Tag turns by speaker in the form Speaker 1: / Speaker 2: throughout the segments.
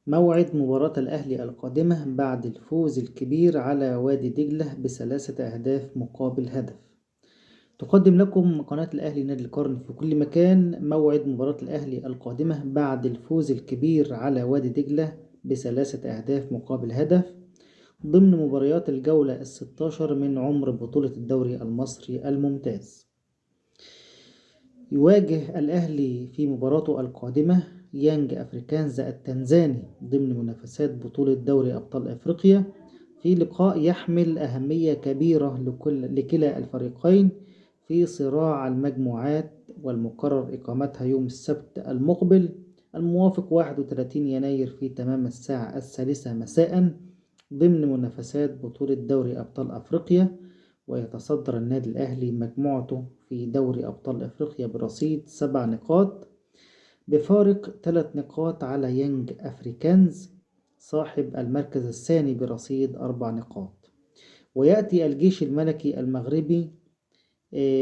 Speaker 1: موعد مباراة الأهلي القادمة بعد الفوز الكبير على وادي دجلة ب3 أهداف مقابل هدف. تقدم لكم قناة الأهلي نادي القرن في كل مكان موعد مباراة الأهلي القادمة بعد الفوز الكبير على وادي دجلة ب3 أهداف مقابل هدف ضمن مباريات الجولة ال16 من عمر بطولة الدوري المصري الممتاز. يواجه الأهلي في مباراته القادمة يانج أفريكانز التنزاني ضمن منافسات بطولة دوري أبطال أفريقيا في لقاء يحمل أهمية كبيرة لكلا الفريقين في صراع المجموعات، والمقرر إقامتها يوم السبت المقبل الموافق 31 يناير في تمام الساعة 1 مساء ضمن منافسات بطولة دوري أبطال أفريقيا. ويتصدر النادي الأهلي مجموعته في دوري أبطال أفريقيا برصيد 7 نقاط بفارق 3 نقاط على يانج أفريكانز صاحب المركز الثاني برصيد 4 نقاط. ويأتي الجيش الملكي المغربي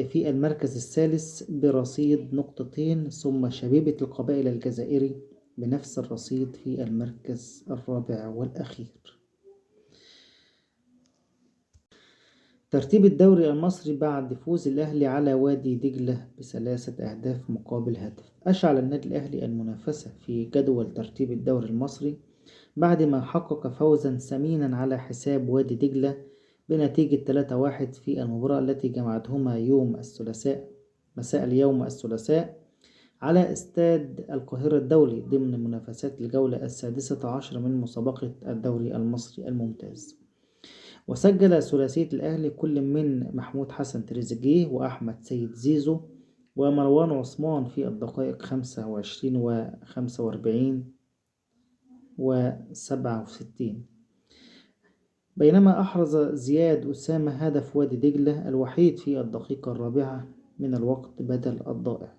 Speaker 1: في المركز الثالث برصيد نقطتين، ثم شبيبة القبائل الجزائري بنفس الرصيد في المركز الرابع والأخير. ترتيب الدوري المصري بعد فوز الأهلي على وادي دجلة ب3 أهداف مقابل هدف. أشعل النادي الأهلي المنافسة في جدول ترتيب الدوري المصري بعد ما حقق فوزا ثمينا على حساب وادي دجلة بنتيجة 3-1 في المباراة التي جمعتهما يوم الثلاثاء مساء اليوم الثلاثاء على استاد القاهرة الدولي ضمن منافسات الجولة ال16 من مسابقة الدوري المصري الممتاز. وسجل ثلاثية الأهلي كل من محمود حسن تريزيجيه وأحمد سيد زيزو ومروان عثمان في الدقائق 25 و45 و67، بينما أحرز زياد أسامة هدف وادي دجلة الوحيد في الدقيقة الرابعة من الوقت بدل الضائع.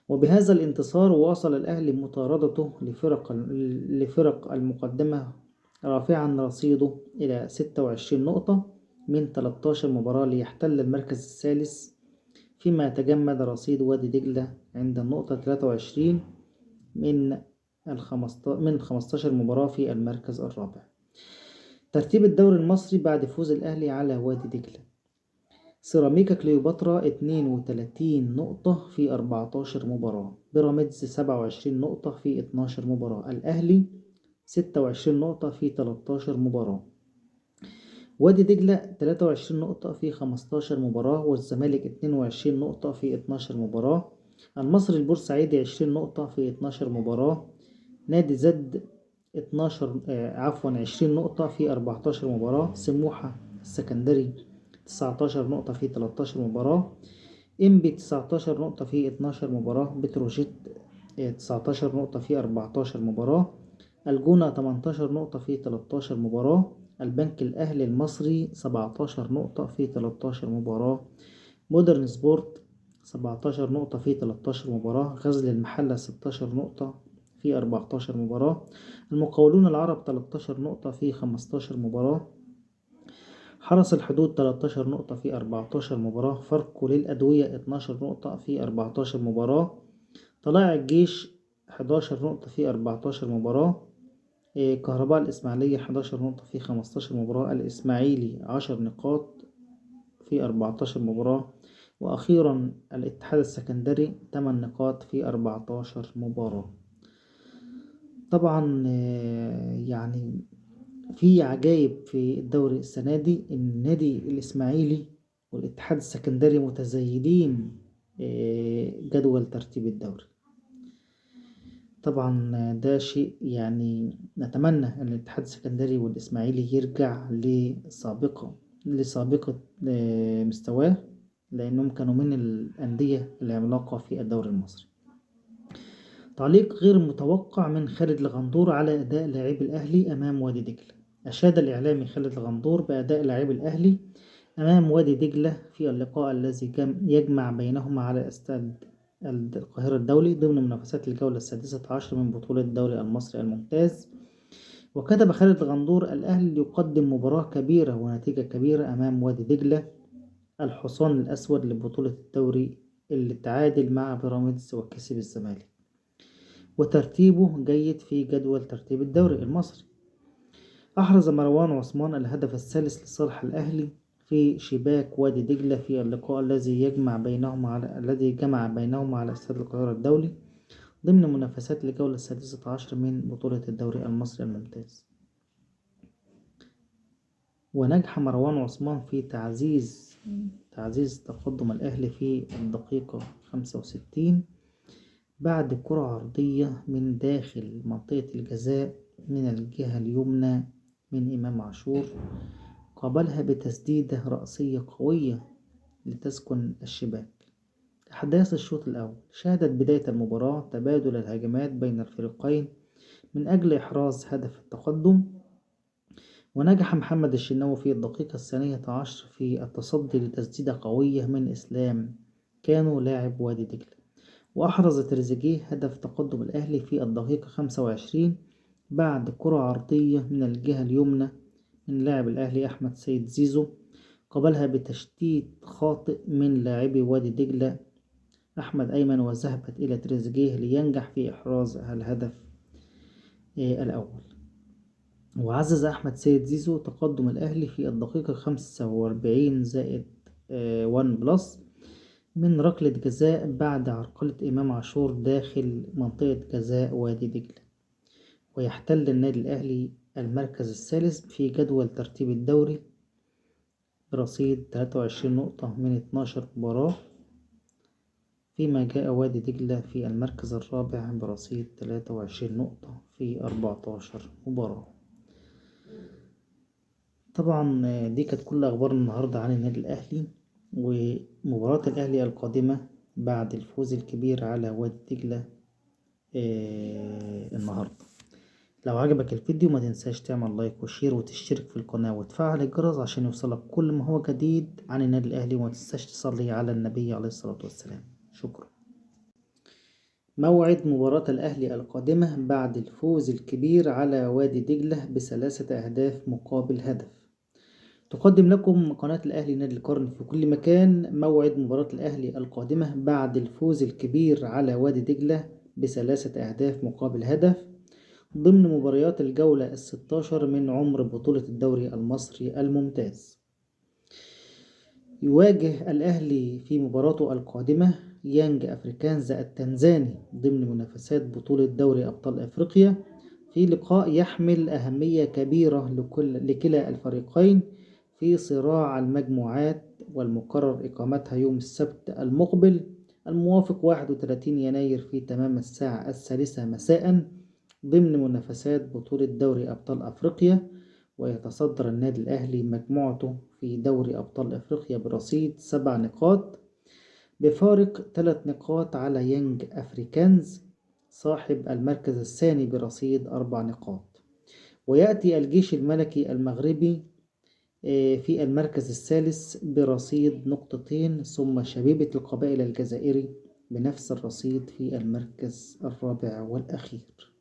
Speaker 1: وبهذا الانتصار واصل الأهلي مطاردته لفرق المقدمة رافعا رصيده إلى 26 نقطة من 13 مباراة ليحتل المركز الثالث، فيما تجمد رصيد وادي دجلة عند النقطة 23 من 15 مباراة في المركز الرابع. ترتيب الدوري المصري بعد فوز الأهلي على وادي دجلة: سيراميكا كليوباترا 32 نقطة في 14 مباراة، بيراميدز 27 نقطة في 12 مباراة، الأهلي 26 نقطة في 13 مباراة، وادي دجلة 23 نقطة في 15 مباراة، والزمالك 22 نقطة في 12 مباراة، المصري البورسعيدي 20 نقطة في 12 مباراة، نادي زد 20 نقطة في 14 مباراة، سموحة السكندري 19 نقطة في 13 مباراة، إنبي 19 نقطة في 12 مباراة، بتروجيت 19 نقطة في 14 مباراة، الجونة 18 نقطة في 13 مباراة، البنك الأهلي المصري 17 نقطة في 13 مباراة، مودرن سبورت 17 نقطة في 13 مباراة، غزل المحلة 16 نقطة في 14 مباراة، المقاولون العرب 13 نقطة في 15 مباراة، حرس الحدود 13 نقطة في 14 مباراة، فاركو للأدوية 12 نقطة في 14 مباراة، طلائع الجيش 11 نقطة في 14 مباراة، كهرباء الإسماعيلية 11 نقطة في 15 مباراة، الإسماعيلي 10 نقاط في 14 مباراة، وأخيرا الاتحاد السكندري 8 نقاط في 14 مباراة. طبعا يعني في عجائب في الدوري السنة دي، إن النادي الإسماعيلي والاتحاد السكندري متزايدين جدول ترتيب الدوري. طبعا ده شيء يعني نتمنى أن الاتحاد السكندري والإسماعيلي يرجع لسابقة مستواه، لأنهم كانوا من الأندية العملاقة في الدوري المصري. تعليق غير متوقع من خالد الغندور على أداء لاعبي الأهلي أمام وادي دجلة. أشاد الإعلامي خالد الغندور بأداء لاعبي الأهلي أمام وادي دجلة في اللقاء الذي يجمع بينهما على استاد القاهرة الدولي ضمن منافسات الجولة ال16 من بطولة الدوري المصري الممتاز. وكتب خالد الغندور: الأهلي يقدم مباراة كبيرة ونتيجة كبيرة أمام وادي دجلة الحصان الأسود لبطولة الدوري اللي تعادل مع بيراميدز وكسب الزمالك. وترتيبه جيد في جدول ترتيب الدوري المصري. أحرز مروان عثمان الهدف الثالث لصالح الأهلي في شباك وادي دجلة في اللقاء الذي جمع بينهما على استاد القاهرة الدولي ضمن منافسات الجولة السادسة عشر من بطولة الدوري المصري الممتاز. ونجح مروان عثمان في تعزيز تقدم الأهلي في الدقيقة 65 بعد كرة عرضية من داخل منطقة الجزاء من الجهة اليمنى من إمام عاشور، قابلها بتسديدة رأسية قوية لتسكن الشباك. أحداث الشوط الأول شهدت بداية المباراة تبادل الهجمات بين الفريقين من أجل إحراز هدف التقدم، ونجح محمد الشناوي في الدقيقة 12 في التصدي لتسديدة قوية من إسلام كانوا لاعب وادي دجلة، وأحرز تريزيجيه هدف تقدم الأهلي في الدقيقة 25 بعد كرة عرضية من الجهة اليمنى من لاعب الأهلي أحمد سيد زيزو، قابلها بتشتيت خاطئ من لاعبي وادي دجلة أحمد أيمن، وذهبت إلى تريزيجيه لينجح في إحراز الهدف الأول. وعزز أحمد سيد زيزو تقدم الأهلي في الدقيقة 45 زائد 1 بلس من ركلة جزاء بعد عرقلة إمام عاشور داخل منطقة جزاء وادي دجلة، ويحتل النادي الأهلي المركز الثالث في جدول ترتيب الدوري برصيد 23 نقطة من 12 مباراة، فيما جاء وادي دجلة في المركز الرابع برصيد 23 نقطة في 14 مباراة. طبعا دي كانت كل أخبار النهاردة عن النادي الأهلي ومباراة الأهلي القادمة بعد الفوز الكبير على وادي دجلة النهاردة. لو عجبك الفيديو ما تنساش تعمل لايك وشير وتشترك في القناة وتفعل الجرس عشان يوصلك كل ما هو جديد عن النادي الأهلي، وما تنساش تصلي على النبي عليه الصلاة والسلام. شكرا. موعد مباراة الأهلي القادمة بعد الفوز الكبير على وادي دجلة ب3 أهداف مقابل هدف. تقدم لكم قناة الأهلي نادي القرن في كل مكان موعد مباراة الأهلي القادمة بعد الفوز الكبير على وادي دجلة ب3 أهداف مقابل هدف ضمن مباريات الجولة 16 من عمر بطولة الدوري المصري الممتاز. يواجه الأهلي في مباراته القادمة يانج أفريكانز التنزاني ضمن منافسات بطولة دوري أبطال أفريقيا في لقاء يحمل أهمية كبيرة لكلا الفريقين في صراع المجموعات، والمقرر إقامتها يوم السبت المقبل الموافق 31 يناير في تمام الساعة 3 مساء ضمن منافسات بطولة دوري أبطال أفريقيا. ويتصدر النادي الأهلي مجموعته في دوري أبطال أفريقيا برصيد 7 نقاط بفارق 3 نقاط على يانج أفريكانز صاحب المركز الثاني برصيد 4 نقاط. ويأتي الجيش الملكي المغربي في المركز الثالث برصيد 2 نقطتين، ثم شبيبة القبائل الجزائري بنفس الرصيد في المركز الرابع والأخير.